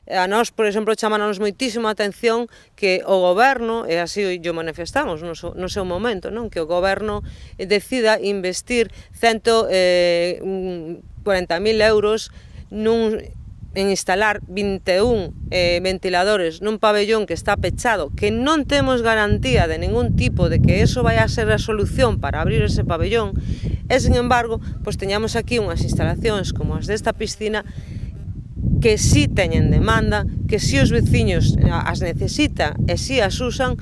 A nós, por exemplo, chamámonos moitísimo a atención que o goberno, e así o manifestamos no seu momento, non? Que o goberno decida investir 140.000 euros en instalar 21 ventiladores nun pabellón que está pechado, que non temos garantía de ningún tipo de que eso vai a ser a solución para abrir ese pabellón, e, sin embargo, pois teñamos aquí unhas instalacións como as desta piscina que sí teñen demanda, que sí os veciños as necesitan e sí as usan,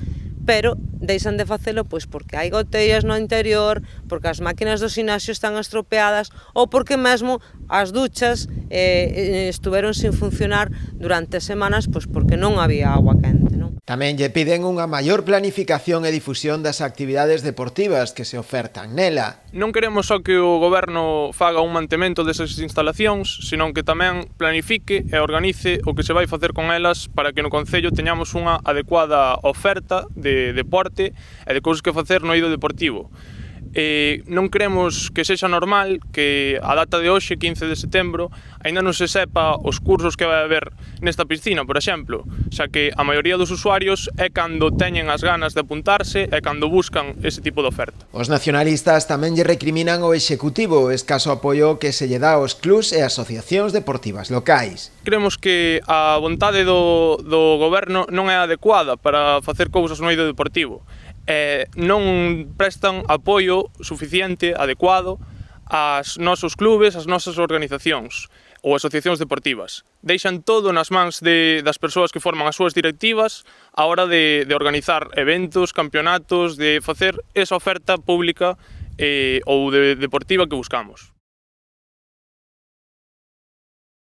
pero deixan de facelo pois porque hai gotellas no interior, porque as máquinas do ximnasio están estropeadas ou porque mesmo as duchas estuveron sin funcionar durante semanas pois porque non había agua quente, non? Tamén lle piden unha maior planificación e difusión das actividades deportivas que se ofertan nela. Non queremos só que o goberno faga un mantemento desas instalacións, senón que tamén planifique e organice o que se vai facer con elas para que no concello teñamos unha adecuada oferta de deporte e de cousas que facer no eido deportivo. Non queremos que sexa normal que a data de hoxe, 15 de setembro, aínda non se sepa os cursos que vai haber nesta piscina, por exemplo, xa que a maioría dos usuarios é cando teñen as ganas de apuntarse e cando buscan ese tipo de oferta. Os nacionalistas tamén lle recriminan ao Executivo o escaso apoio que se lle dá aos clubs e asociacións deportivas locais. Creemos que a vontade do goberno non é adecuada para facer cousas no eido deportivo. Non prestan apoio suficiente, adecuado, aos nosos clubes, ás nosas organizacións ou asociacións deportivas. Deixan todo nas mans das persoas que forman as súas directivas á hora de organizar eventos, campeonatos, de facer esa oferta pública ou deportiva que buscamos.